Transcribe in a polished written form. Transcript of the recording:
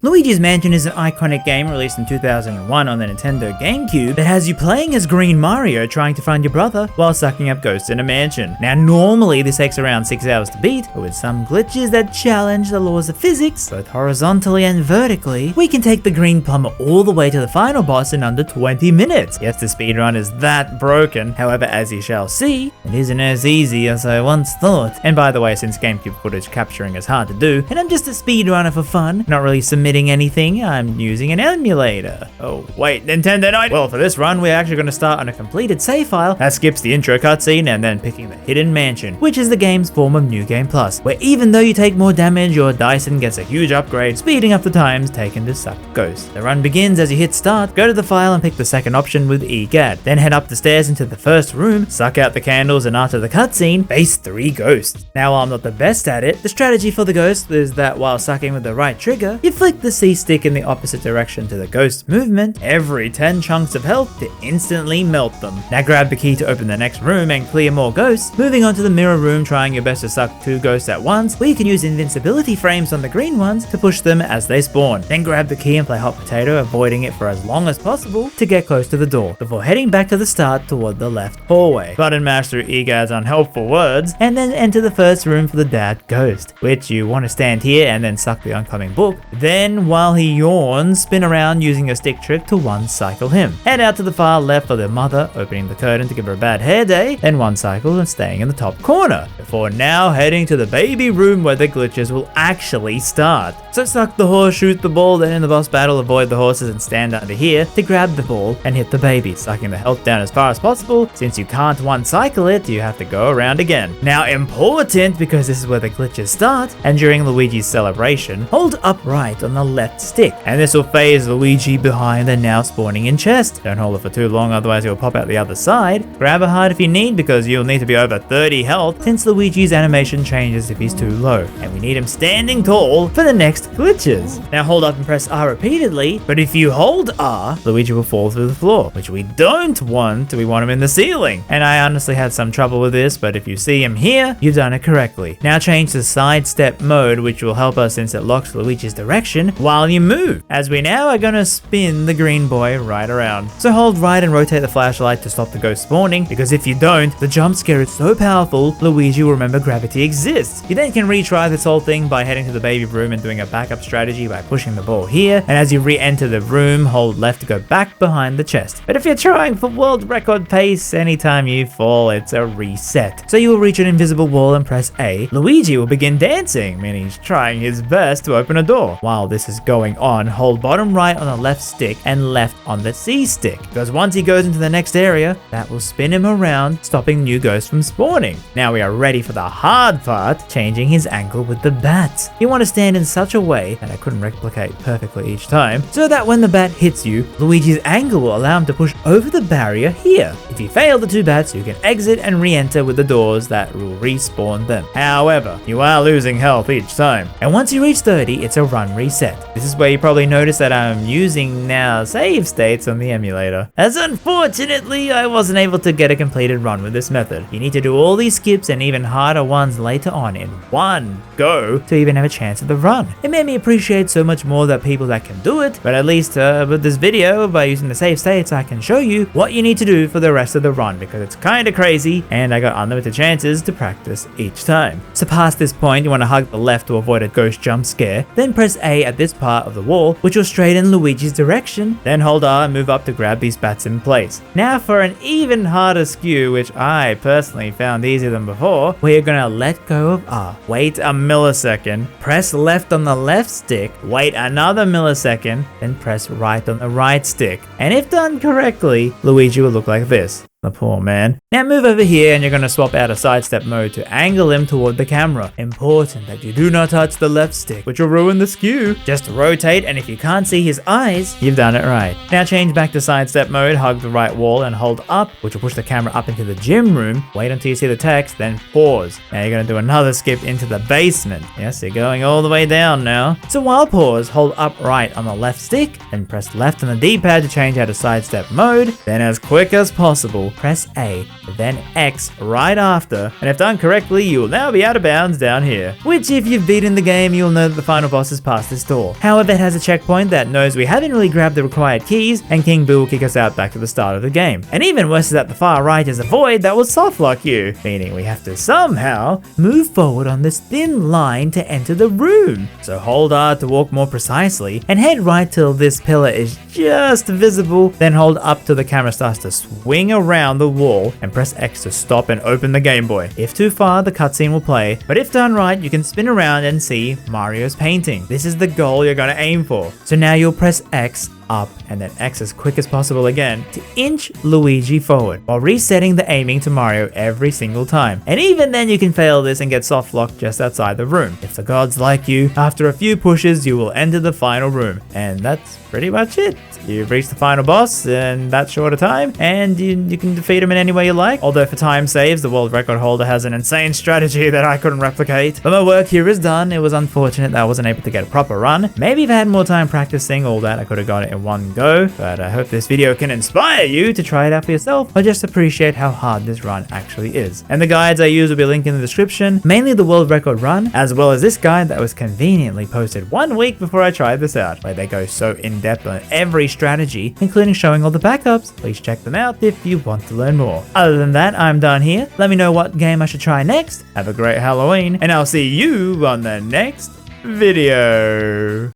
Luigi's Mansion is an iconic game released in 2001 on the Nintendo GameCube that has you playing as Green Mario trying to find your brother while sucking up ghosts in a mansion. Now normally this takes around 6 hours to beat, but with some glitches that challenge the laws of physics, both horizontally and vertically, we can take the Green Plumber all the way to the final boss in under 20 minutes. Yes, the speedrun is that broken, however as you shall see, it isn't as easy as I once thought. And by the way, since GameCube footage capturing is hard to do, and I'm just a speedrunner for fun, not really submitting anything, I'm using an emulator. Oh wait, Nintendo Night! Well, for this run, we're actually going to start on a completed save file that skips the intro cutscene and then picking the Hidden Mansion, which is the game's form of New Game Plus, where even though you take more damage, your Dyson gets a huge upgrade, speeding up the times taken to suck ghosts. The run begins as you hit start, go to the file and pick the second option with EGAD, then head up the stairs into the first room, suck out the candles, and after the cutscene, face 3 ghosts. Now while I'm not the best at it, the strategy for the ghost is that while sucking with the right trigger, you flick the C stick in the opposite direction to the ghost movement every 10 chunks of health to instantly melt them. Now grab the key to open the next room and clear more ghosts, moving on to the mirror room, trying your best to suck 2 ghosts at once, where you can use invincibility frames on the green ones to push them as they spawn. Then grab the key and play hot potato, avoiding it for as long as possible to get close to the door, before heading back to the start toward the left hallway. Button mash through EGAD's unhelpful words, and then enter the first room for the dad ghost, which you want to stand here and then suck the oncoming book. Then while he yawns, spin around using a stick trick to one cycle him. Head out to the far left for the mother, opening the curtain to give her a bad hair day, then one cycle and staying in the top corner, before now heading to the baby room where the glitches will actually start. So suck the horse, shoot the ball, then in the boss battle avoid the horses and stand under here to grab the ball and hit the baby, sucking the health down as far as possible. Since you can't one cycle it, you have to go around again. Now important, because this is where the glitches start, and during Luigi's celebration, hold upright on the left stick, and this will phase Luigi behind the now spawning in chest. Don't hold it for too long, otherwise he'll pop out the other side. Grab a heart if you need, because you'll need to be over 30 health since Luigi's animation changes if he's too low, and we need him standing tall for the next glitches. Now hold up and press R repeatedly, but if you hold R, Luigi will fall through the floor, which we don't want. We want him in the ceiling, and I honestly had some trouble with this, but if you see him here, you've done it correctly. Now change to sidestep mode, which will help us since it locks Luigi's direction while you move, as we now are gonna spin the green boy right around. So hold right and rotate the flashlight to stop the ghost spawning, because if you don't, the jump scare is so powerful, Luigi will remember gravity exists. You then can retry this whole thing by heading to the baby room and doing a backup strategy by pushing the ball here, and as you re-enter the room, hold left to go back behind the chest. But if you're trying for world record pace, anytime you fall, it's a reset. So you will reach an invisible wall and press A. Luigi will begin dancing, meaning he's trying his best to open a door. While this is going on, hold bottom right on the left stick and left on the C stick, because once he goes into the next area, that will spin him around, stopping new ghosts from spawning. Now we are ready for the hard part, changing his angle with the bats. You want to stand in such a way that I couldn't replicate perfectly each time, so that when the bat hits you, Luigi's angle will allow him to push over the barrier here. If you fail the 2 bats, you can exit and re-enter with the doors that will respawn them. However, you are losing health each time, and once you reach 30, it's a run reset. This is where you probably notice that I'm using now save states on the emulator, as unfortunately I wasn't able to get a completed run with this method. You need to do all these skips and even harder ones later on in one go to even have a chance at the run. It made me appreciate so much more that people that can do it, but at least with this video, by using the save states, I can show you what you need to do for the rest of the run, because it's kinda crazy and I got unlimited chances to practice each time. So past this point, you want to hug the left to avoid a ghost jump scare, then press A at this part of the wall, which will straighten Luigi's direction, then hold R and move up to grab these bats in place. Now for an even harder skew, which I personally found easier than before, we're gonna let go of R, wait a millisecond, press left on the left stick, wait another millisecond, then press right on the right stick. And if done correctly, Luigi will look like this. The poor man. Now move over here and you're going to swap out of sidestep mode to angle him toward the camera. Important that you do not touch the left stick, which will ruin the skew. Just rotate, and if you can't see his eyes, you've done it right. Now change back to sidestep mode, hug the right wall and hold up, which will push the camera up into the gym room. Wait until you see the text, then pause. Now you're going to do another skip into the basement. Yes, you're going all the way down now. So while pause, hold up right on the left stick, then press left on the D-pad to change out of sidestep mode. Then as quick as possible, wall, press A, then X right after, and if done correctly, you will now be out of bounds down here. Which, if you've beaten the game, you'll know that the final boss is past this door. However, it has a checkpoint that knows we haven't really grabbed the required keys, and King Boo will kick us out back to the start of the game. And even worse is that the far right is a void that will softlock you, meaning we have to somehow move forward on this thin line to enter the room. So hold R to walk more precisely, and head right till this pillar is just visible, then hold up till the camera starts to swing around the wall, and press X to stop and open the Game Boy. If too far, the cutscene will play, but if done right, you can spin around and see Mario's painting. This is the goal you're gonna aim for. So now you'll press X, up, and then X as quick as possible again to inch Luigi forward, while resetting the aiming to Mario every single time. And even then you can fail this and get soft locked just outside the room. If the gods like you, after a few pushes you will enter the final room. And that's pretty much it. You've reached the final boss in that short a time, and you can defeat him in any way you like. Although for time saves, the world record holder has an insane strategy that I couldn't replicate. But my work here is done. It was unfortunate that I wasn't able to get a proper run. Maybe if I had more time practicing all that, I could have got it in one go. But I hope this video can inspire you to try it out for yourself, or just appreciate how hard this run actually is. And the guides I use will be linked in the description, mainly the world record run, as well as this guide that was conveniently posted 1 week before I tried this out, where they go so in depth on every strategy, including showing all the backups. Please check them out if you want to learn more. Other than that, I'm done here. Let me know what game I should try next. Have a great Halloween, and I'll see you on the next video.